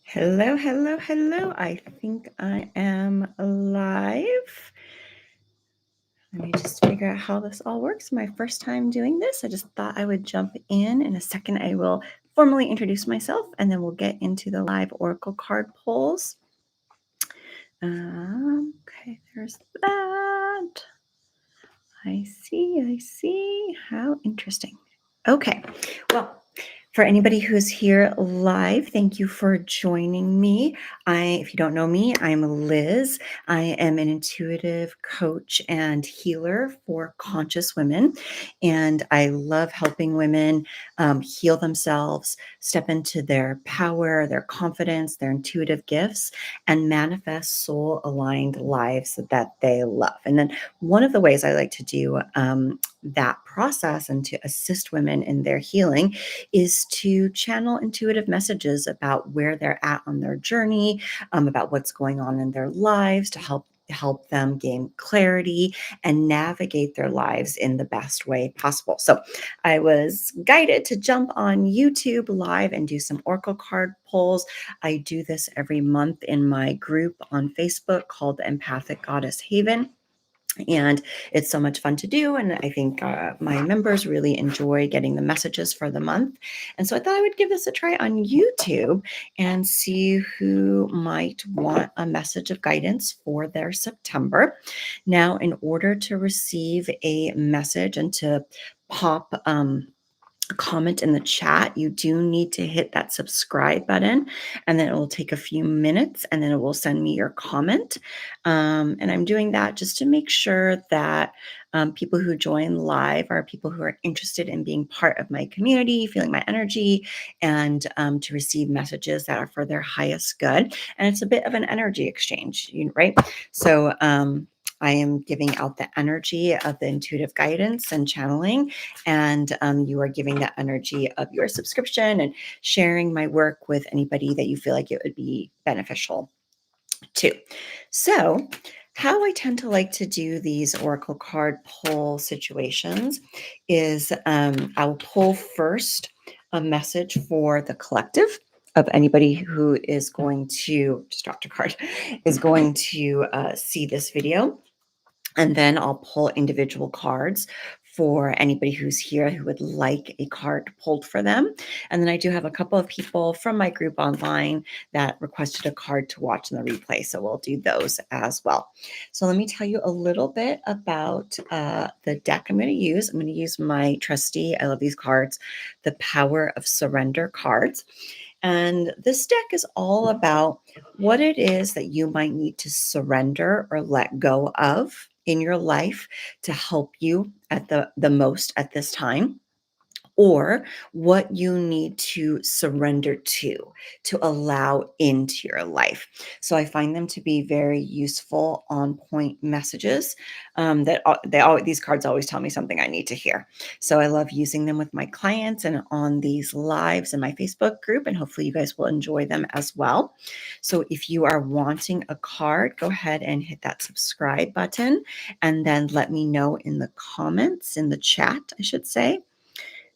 Hello, hello, hello. I think I am live. Let me just figure out how this all works. My first time doing this. I just thought I would jump in a second. I will formally introduce myself and then we'll get into the live oracle card polls. Okay, there's that. I see. How interesting. Okay, well, for anybody who's here live, thank you for joining me. If you don't know me, I'm Liz. I am an intuitive coach and healer for conscious women, and I love helping women heal themselves, step into their power, their confidence, their intuitive gifts, and manifest soul-aligned lives that they love. And then one of the ways I like to do that process and to assist women in their healing is to channel intuitive messages about where they're at on their journey, about what's going on in their lives to help them gain clarity and navigate their lives in the best way possible. So I was guided to jump on YouTube live and do some oracle card polls. I do this every month in my group on Facebook called the Empathic Goddess Haven. And it's so much fun to do. And I think my members really enjoy getting the messages for the month. And so I thought I would give this a try on YouTube and see who might want a message of guidance for their September. Now, in order to receive a message and to pop comment in the chat, you do need to hit that subscribe button, and then it will take a few minutes and then it will send me your comment. And I'm doing that just to make sure that people who join live are people who are interested in being part of my community, feeling my energy, and to receive messages that are for their highest good. And it's a bit of an energy exchange, right? So I am giving out the energy of the intuitive guidance and channeling, and you are giving that energy of your subscription and sharing my work with anybody that you feel like it would be beneficial to. So, how I tend to like to do these oracle card pull situations is I will pull first a message for the collective of anybody who is going to just dropped a card is going to see this video, and then I'll pull individual cards for anybody who's here who would like a card pulled for them. And then I do have a couple of people from my group online that requested a card to watch in the replay. So we'll do those as well. So let me tell you a little bit about the deck I'm going to use. I'm going to use my trusty, I love these cards, the Power of Surrender cards. And this deck is all about what it is that you might need to surrender or let go of in your life to help you at the most at this time, or what you need to surrender to allow into your life. So I find them to be very useful, on point messages these cards always tell me something I need to hear. So I love using them with my clients and on these lives in my Facebook group, and hopefully you guys will enjoy them as well. So if you are wanting a card, go ahead and hit that subscribe button and then let me know in the comments, in the chat, I should say.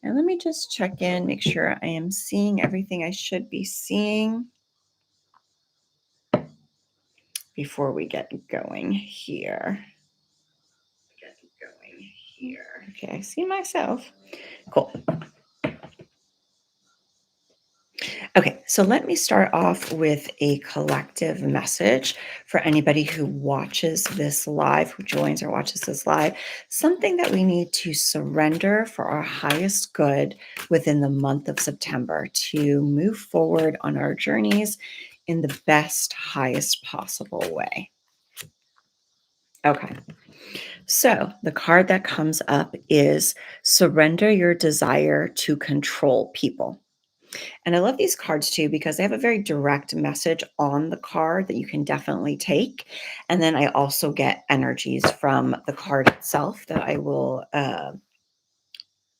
And let me just check in, make sure I am seeing everything I should be seeing before we get going here. Okay, I see myself. Cool. Okay, so let me start off with a collective message for anybody who watches this live, who joins or watches this live, something that we need to surrender for our highest good within the month of September to move forward on our journeys in the best, highest possible way. Okay, so the card that comes up is Surrender Your Desire to Control People. And I love these cards too because they have a very direct message on the card that you can definitely take. And then I also get energies from the card itself that I will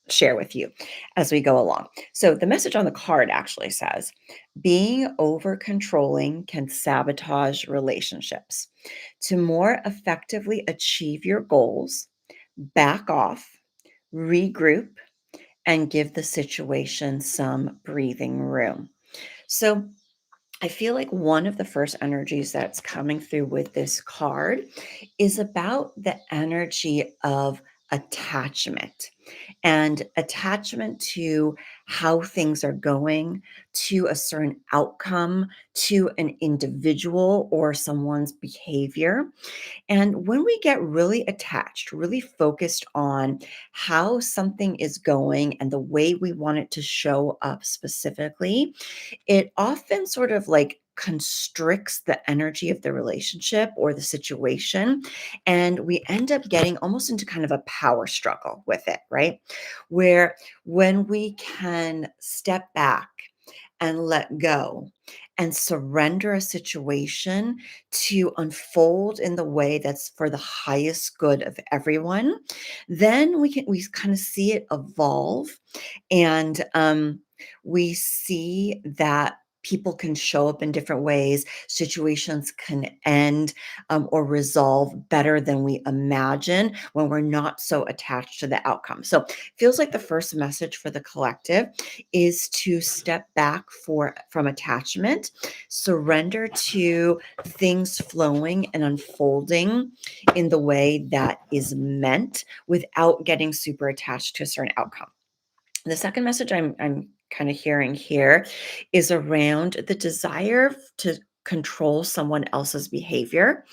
share with you as we go along. So the message on the card actually says, being over controlling can sabotage relationships. To more effectively achieve your goals, back off, regroup, and give the situation some breathing room. So I feel like one of the first energies that's coming through with this card is about the energy of attachment and attachment to how things are going, to a certain outcome, to an individual or someone's behavior. And when we get really attached, really focused on how something is going and the way we want it to show up specifically, it often sort of like constricts the energy of the relationship or the situation. And we end up getting almost into kind of a power struggle with it, right? Where when we can step back and let go and surrender a situation to unfold in the way that's for the highest good of everyone, then we kind of see it evolve, and we see that people can show up in different ways. Situations can end or resolve better than we imagine when we're not so attached to the outcome. So, feels like the first message for the collective is to step back from attachment, surrender to things flowing and unfolding in the way that is meant without getting super attached to a certain outcome. The second message I'm kind of hearing here is around the desire to control someone else's behavior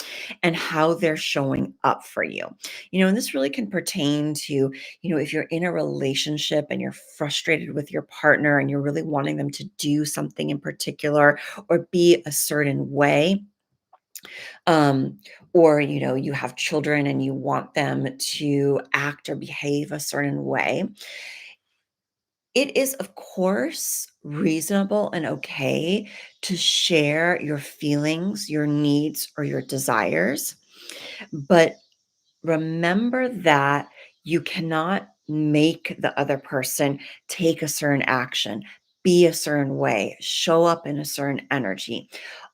and how they're showing up for you. And this really can pertain to, if you're in a relationship and you're frustrated with your partner and you're really wanting them to do something in particular or be a certain way, um, or you have children and you want them to act or behave a certain way. It is, of course, reasonable and okay to share your feelings, your needs, or your desires. But remember that you cannot make the other person take a certain action, be a certain way, show up in a certain energy.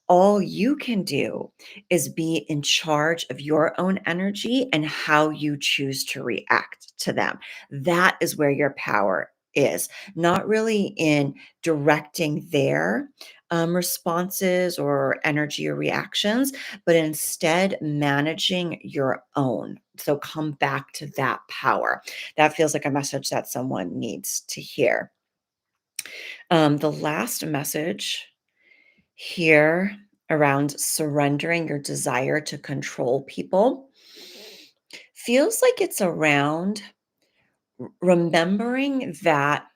All you can do is be in charge of your own energy and how you choose to react to them. That is where your power is, not really in directing their responses or energy or reactions, but instead managing your own. So come back to that power. That feels like a message that someone needs to hear. The last message here around surrendering your desire to control people feels like it's around remembering that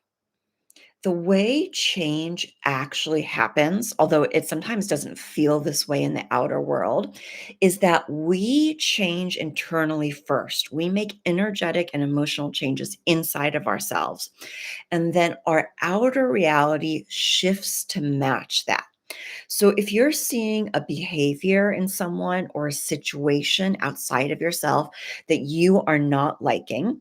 the way change actually happens, although it sometimes doesn't feel this way in the outer world, is that we change internally first. We make energetic and emotional changes inside of ourselves. And then our outer reality shifts to match that. So if you're seeing a behavior in someone or a situation outside of yourself that you are not liking,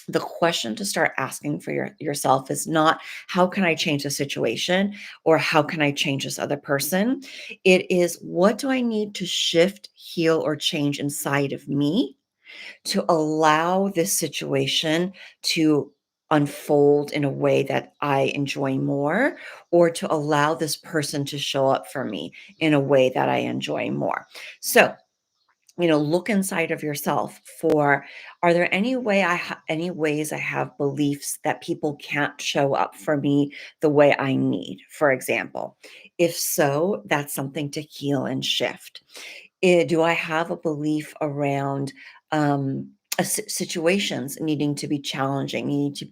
the question to start asking for yourself is not how can I change the situation or how can I change this other person? It is what do I need to shift, heal, or change inside of me to allow this situation to unfold in a way that I enjoy more, or to allow this person to show up for me in a way that I enjoy more. So, look inside of yourself for, are there any ways I have beliefs that people can't show up for me the way I need, for example? If so, that's something to heal and shift. Do I have a belief around situations needing to be challenging, needing to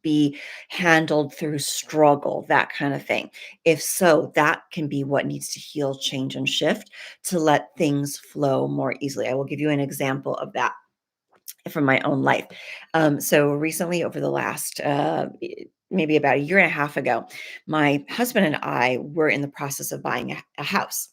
be handled through struggle, that kind of thing? If so, that can be what needs to heal, change, and shift to let things flow more easily. I will give you an example of that from my own life. So recently, over the last maybe about a year and a half ago, my husband and I were in the process of buying a house.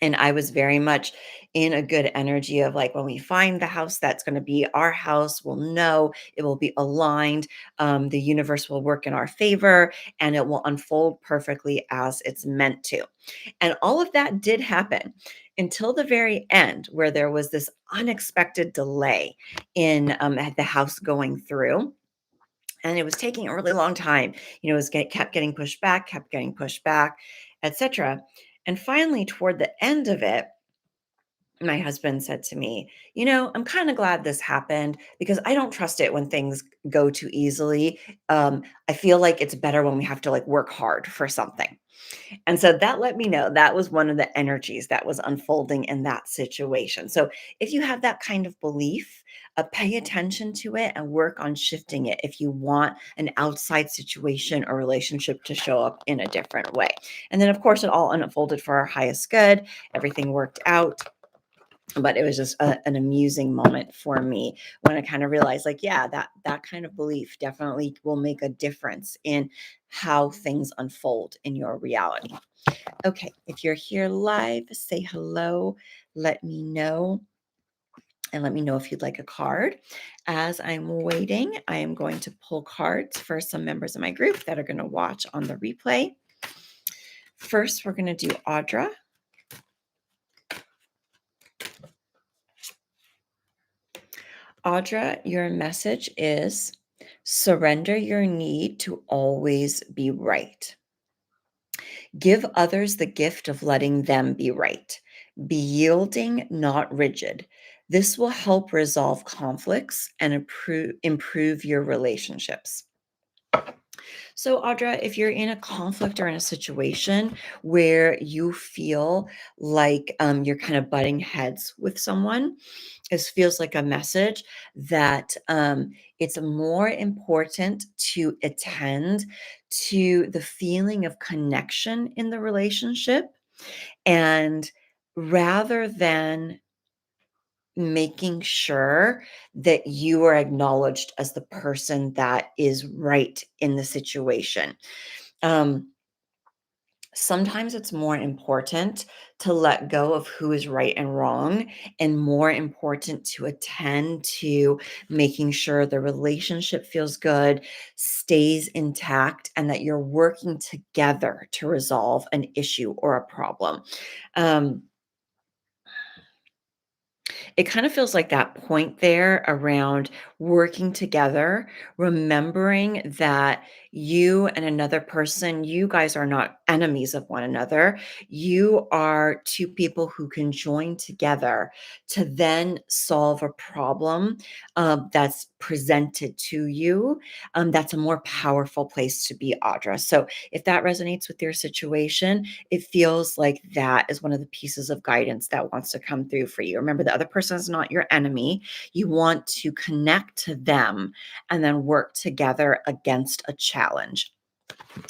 And I was very much in a good energy of like, when we find the house that's going to be our house, we'll know it will be aligned. The universe will work in our favor and it will unfold perfectly as it's meant to. And all of that did happen until the very end, where there was this unexpected delay in the house going through. And it was taking a really long time. It was kept getting pushed back, kept getting pushed back. etc. And finally, toward the end of it, my husband said to me, I'm kind of glad this happened because I don't trust it when things go too easily. I feel like it's better when we have to like work hard for something. And so that let me know that was one of the energies that was unfolding in that situation. So if you have that kind of belief, pay attention to it and work on shifting it if you want an outside situation or relationship to show up in a different way. And then, of course, it all unfolded for our highest good. Everything worked out. But it was just an amusing moment for me when I kind of realized, like, yeah, that kind of belief definitely will make a difference in how things unfold in your reality. Okay, if you're here live, say hello, let me know, and let me know if you'd like a card. As I'm waiting, I am going to pull cards for some members of my group that are going to watch on the replay. First, we're going to do Audra. Audra, your message is surrender your need to always be right. Give others the gift of letting them be right. Be yielding, not rigid. This will help resolve conflicts and improve your relationships. So, Audra, if you're in a conflict or in a situation where you feel like you're kind of butting heads with someone, this feels like a message that it's more important to attend to the feeling of connection in the relationship, and rather than making sure that you are acknowledged as the person that is right in the situation. Um, Sometimes it's more important to let go of who is right and wrong, and more important to attend to making sure the relationship feels good, stays intact, and that you're working together to resolve an issue or a problem. Um, it kind of feels like that point there around working together, remembering that you and another person, you guys are not enemies of one another. You are two people who can join together to then solve a problem that's presented to you. That's a more powerful place to be, Audra. So if that resonates with your situation, it feels like that is one of the pieces of guidance that wants to come through for you. Remember, the other person is not your enemy. You want to connect to them and then work together against a challenge.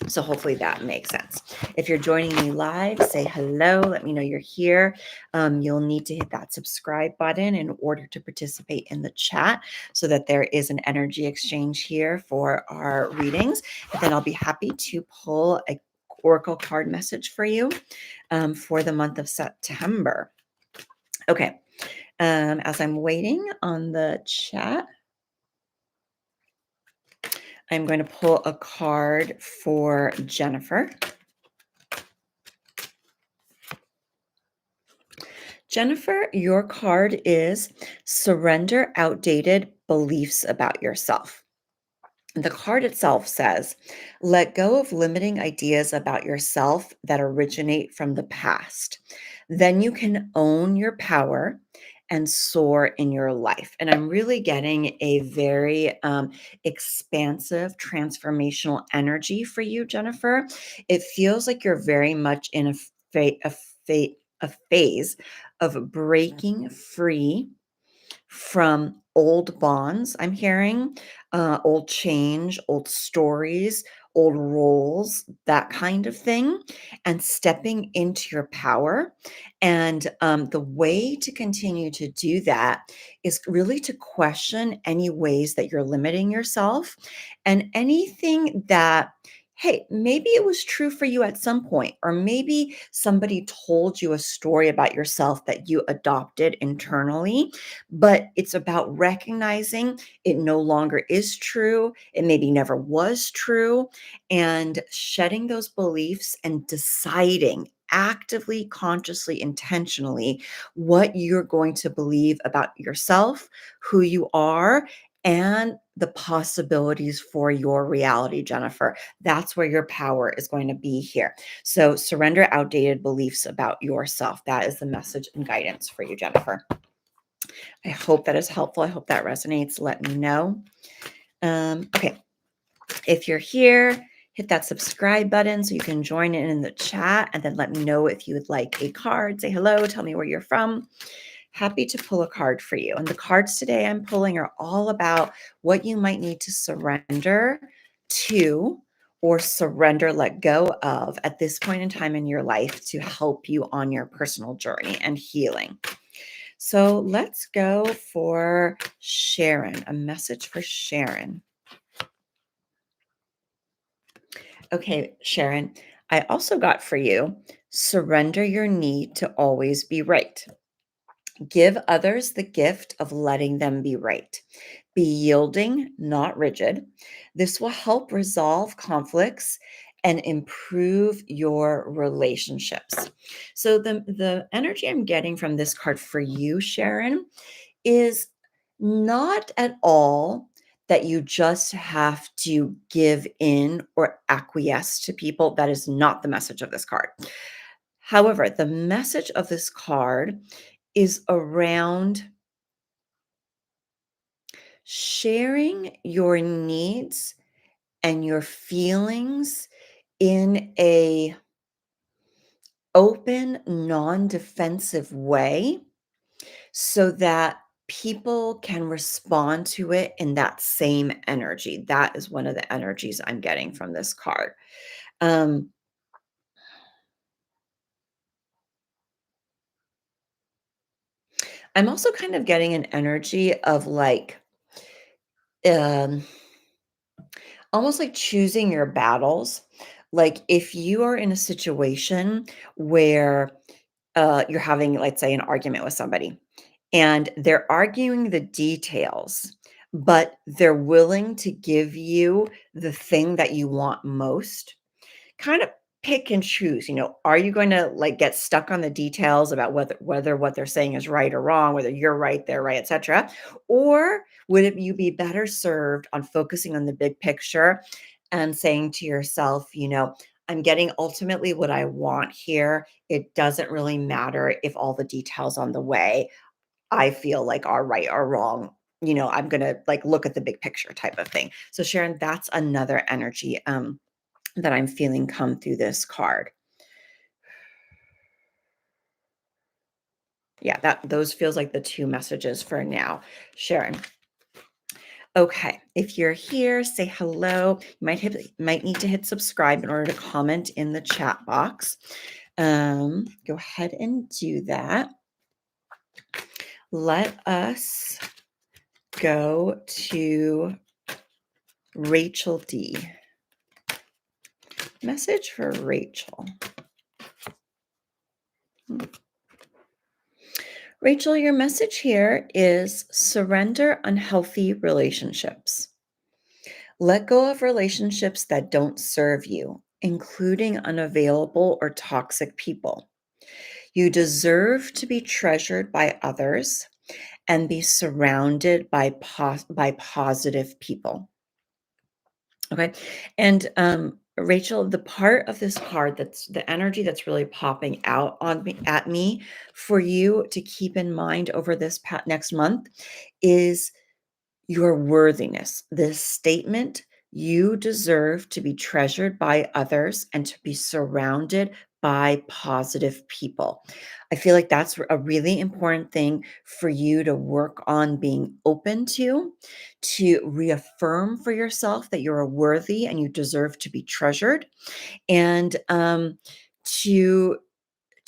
So hopefully that makes sense. If you're joining me live, say hello. Let me know you're here. You'll need to hit that subscribe button in order to participate in the chat so that there is an energy exchange here for our readings. And then I'll be happy to pull a oracle card message for you for the month of September. Okay. As I'm waiting on the chat, I'm going to pull a card for Jennifer. Jennifer, your card is surrender outdated beliefs about yourself. The card itself says, let go of limiting ideas about yourself that originate from the past. Then you can own your power and soar in your life. And I'm really getting a very expansive, transformational energy for you, Jennifer. It feels like you're very much in a phase of breaking free from old bonds, I'm hearing, old change, old stories, old roles, that kind of thing, and stepping into your power. And the way to continue to do that is really to question any ways that you're limiting yourself and anything that, hey, maybe it was true for you at some point, or maybe somebody told you a story about yourself that you adopted internally, but it's about recognizing it no longer is true. It maybe never was true, and shedding those beliefs and deciding actively, consciously, intentionally what you're going to believe about yourself, who you are, and the possibilities for your reality, Jennifer. That's where your power is going to be here. So surrender outdated beliefs about yourself. That is the message and guidance for you, Jennifer. I hope that is helpful. I hope that resonates. Let me know. Okay. If you're here, hit that subscribe button so you can join in the chat, and then let me know if you would like a card. Say hello, tell me where you're from. Happy to pull a card for you. And the cards today I'm pulling are all about what you might need to surrender to or surrender, let go of at this point in time in your life to help you on your personal journey and healing. So let's go for Sharon, a message for Sharon. Okay, Sharon, I also got for you, surrender your need to always be right. Give others the gift of letting them be right. Be yielding, not rigid. This will help resolve conflicts and improve your relationships. So the energy I'm getting from this card for you, Sharon, is not at all that you just have to give in or acquiesce to people. That is not the message of this card. However, the message of this card is around sharing your needs and your feelings in a open, non-defensive way so that people can respond to it in that same energy. That is one of the energies I'm getting from this card. Um, I'm also kind of getting an energy of like, um, almost like choosing your battles. Like if you are in a situation where you're having, let's say, an argument with somebody and they're arguing the details, but they're willing to give you the thing that you want most, kind of pick and choose. Are you going to like get stuck on the details about whether what they're saying is right or wrong, whether you're right, they're right, etc., or would you be better served on focusing on the big picture and saying to yourself, I'm getting ultimately what I want here. It doesn't really matter if all the details on the way I feel like are right or wrong. I'm going to like look at the big picture type of thing. So Sharon, that's another energy that I'm feeling come through this card. Yeah, those feels like the two messages for now, Sharon. Okay, if you're here, say hello. You might need to hit subscribe in order to comment in the chat box. Go ahead and do that. Let us go to Rachel D. Message for Rachel. Rachel, your message here is surrender unhealthy relationships. Let go of relationships that don't serve you, including unavailable or toxic people. You deserve to be treasured by others and be surrounded by positive people. Okay. And Rachel, the part of this card that's the energy that's really popping out on me at me for you to keep in mind over this next month is your worthiness. This statement, you deserve to be treasured by others and to be surrounded by positive people. I feel like that's a really important thing for you to work on being open to reaffirm for yourself that you're worthy and you deserve to be treasured, and to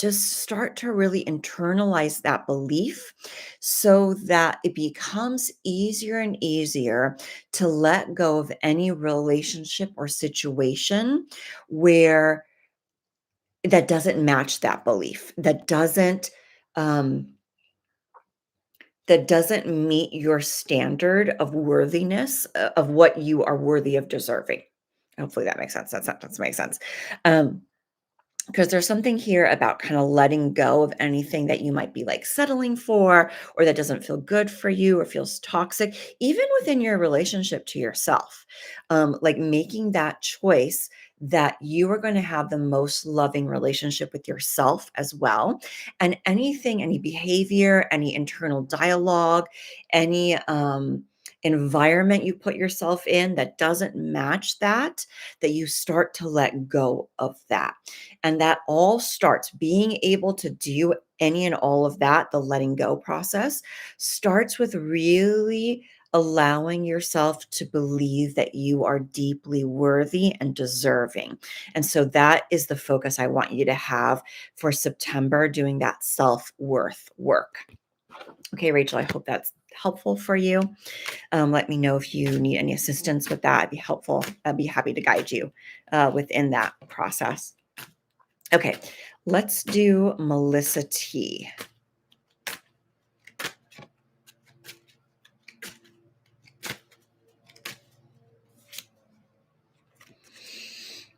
just start to really internalize that belief so that it becomes easier and easier to let go of any relationship or situation where that doesn't match that belief, um, that doesn't meet your standard of worthiness, of what you are worthy of deserving. Hopefully that makes sense. That makes sense. Um, because there's something here about kind of letting go of anything that you might be like settling for, or that doesn't feel good for you or feels toxic, even within your relationship to yourself. Like making that choice that you are going to have the most loving relationship with yourself as well. And anything, any behavior, any internal dialogue, any environment you put yourself in that doesn't match that, that you start to let go of that. And that all starts being able to do any and all of that. The letting go process starts with really allowing yourself to believe that you are deeply worthy and deserving. And so that is the focus I want you to have for September, doing that self-worth work. Okay, Rachel, I hope that's helpful for you. Let me know if you need any assistance with that. It'd be helpful. I'd be happy to guide you within that process. Okay, let's do Melissa T.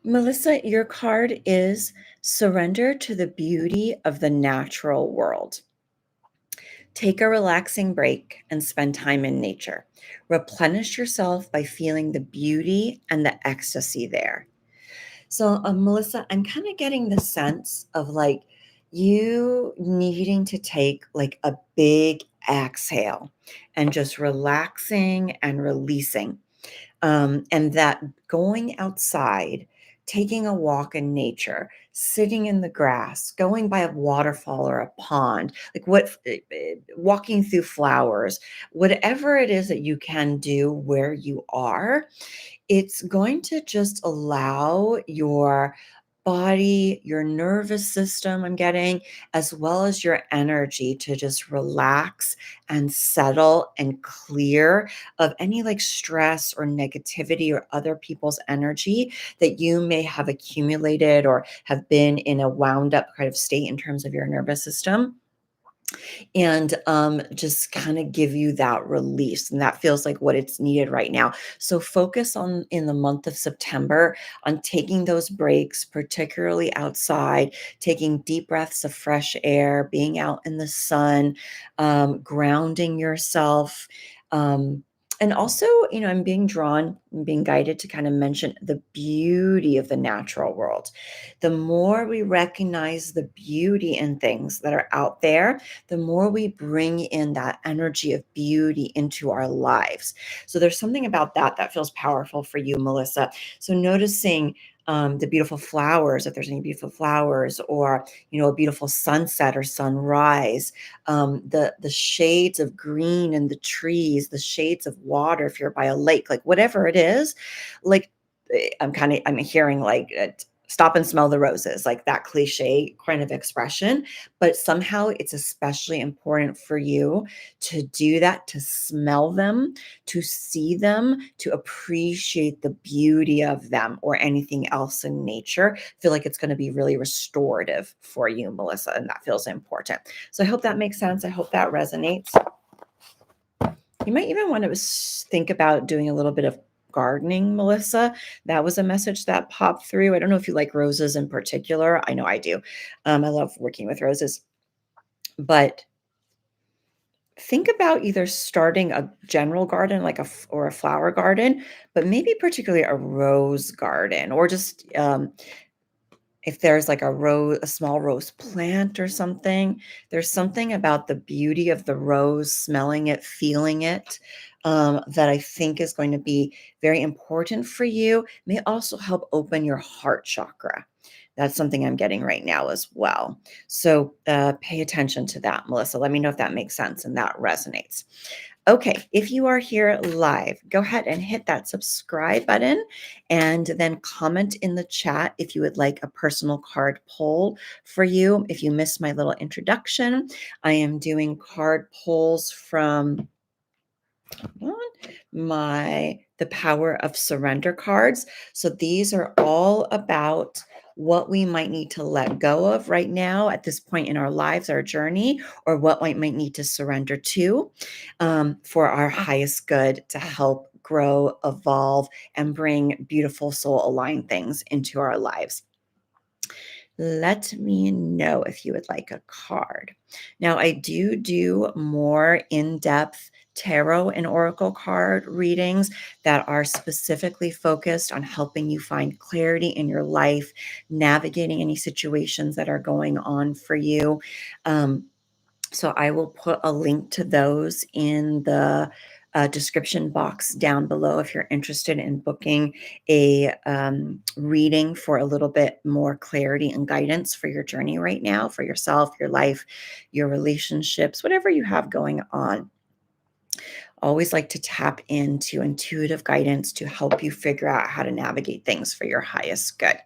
Melissa, your card is surrender to the beauty of the natural world. Take a relaxing break and spend time in nature. Replenish yourself by feeling the beauty and the ecstasy there. So, Melissa, I'm kind of getting the sense of like you needing to take like a big exhale and just relaxing and releasing. And that going outside, taking a walk in nature, sitting in the grass, going by a waterfall or a pond, like walking through flowers, whatever it is that you can do where you are, it's going to just allow your body, your nervous system, I'm getting, as well as your energy to just relax and settle and clear of any like stress or negativity or other people's energy that you may have accumulated or have been in a wound up kind of state in terms of your nervous system, and just kind of give you that release. And that feels like what it's needed right now. So focus on in the month of September on taking those breaks, particularly outside, taking deep breaths of fresh air, being out in the sun, grounding yourself. And also, I'm being drawn, I'm being guided to kind of mention the beauty of the natural world. The more we recognize the beauty in things that are out there, the more we bring in that energy of beauty into our lives. So there's something about that that feels powerful for you, Melissa. So noticing the beautiful flowers, if there's any beautiful flowers, or a beautiful sunset or sunrise, the shades of green in the trees, the shades of water if you're by a lake, like whatever it is, like I'm hearing like stop and smell the roses, like that cliche kind of expression. But somehow it's especially important for you to do that, to smell them, to see them, to appreciate the beauty of them or anything else in nature. I feel like it's going to be really restorative for you, Melissa, and that feels important. So I hope that makes sense. I hope that resonates. You might even want to think about doing a little bit of gardening, Melissa. That was a message that popped through. I don't know if you like roses in particular. I know I do. I love working with roses. But think about either starting a general garden, like or a flower garden, but maybe particularly a rose garden, or just if there's like a small rose plant or something. There's something about the beauty of the rose, smelling it, feeling it, that I think is going to be very important for you. May also help open your heart chakra. That's something I'm getting right now as well. So pay attention to that, Melissa. Let me know if that makes sense and that resonates. Okay, if you are here live, go ahead and hit that subscribe button and then comment in the chat if you would like a personal card pull for you. If you missed my little introduction, I am doing card pulls from the Power of Surrender cards. So these are all about what we might need to let go of right now at this point in our lives, our journey, or what we might need to surrender to, for our highest good, to help grow, evolve, and bring beautiful soul aligned things into our lives. Let me know if you would like a card. Now, I do more in-depth tarot and oracle card readings that are specifically focused on helping you find clarity in your life, navigating any situations that are going on for you. Um, so I will put a link to those in the description box down below if you're interested in booking a reading for a little bit more clarity and guidance for your journey right now, for yourself, your life, your relationships, whatever you have going on. Always like to tap into intuitive guidance to help you figure out how to navigate things for your highest good.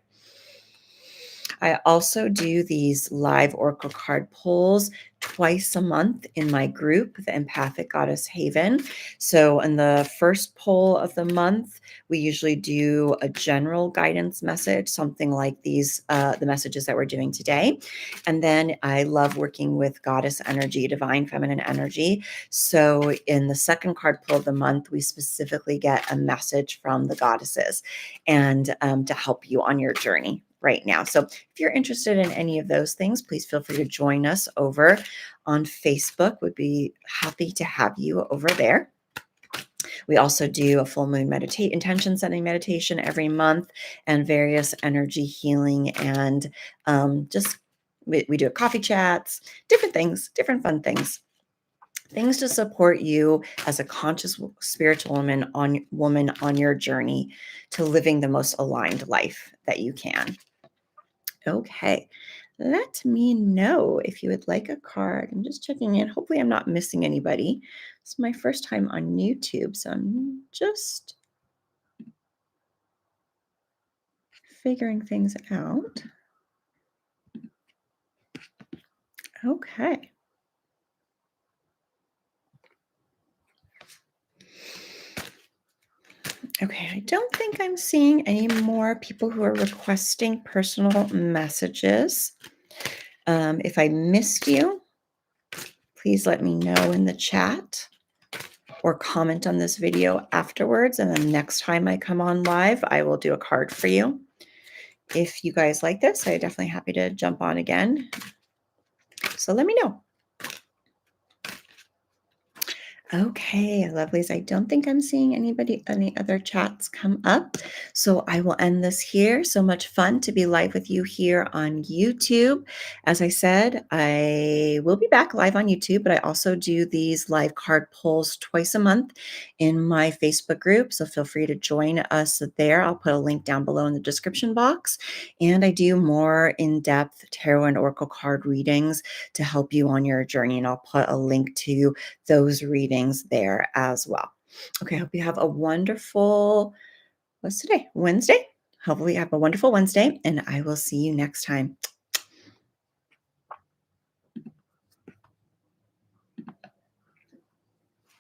I also do these live oracle card pulls twice a month in my group, the Empathic Goddess Haven. So, in the first pull of the month, we usually do a general guidance message, something like these, the messages that we're doing today. And then I love working with goddess energy, divine feminine energy. So, in the second card pull of the month, we specifically get a message from the goddesses and to help you on your journey right now. So, if you're interested in any of those things, please feel free to join us over on Facebook. Would be happy to have you over there. We also do a full moon meditate intention setting meditation every month and various energy healing and just we do coffee chats, different things, different fun things to support you as a conscious spiritual woman on your journey to living the most aligned life that you can. Okay. Let me know if you would like a card. I'm just checking in. Hopefully, I'm not missing anybody. It's my first time on YouTube, so I'm just figuring things out. Okay. Okay, I don't think I'm seeing any more people who are requesting personal messages. If I missed you, please let me know in the chat or comment on this video afterwards. And then next time I come on live, I will do a card for you. If you guys like this, I'm definitely happy to jump on again. So let me know. Okay, lovelies. I don't think I'm seeing any other chats come up. So I will end this here. So much fun to be live with you here on YouTube. As I said, I will be back live on YouTube, but I also do these live card pulls twice a month in my Facebook group. So feel free to join us there. I'll put a link down below in the description box. And I do more in-depth tarot and oracle card readings to help you on your journey. And I'll put a link to those readings there as well. Okay, I hope you have a wonderful, what's today? Wednesday? Hopefully you have a wonderful Wednesday, and I will see you next time.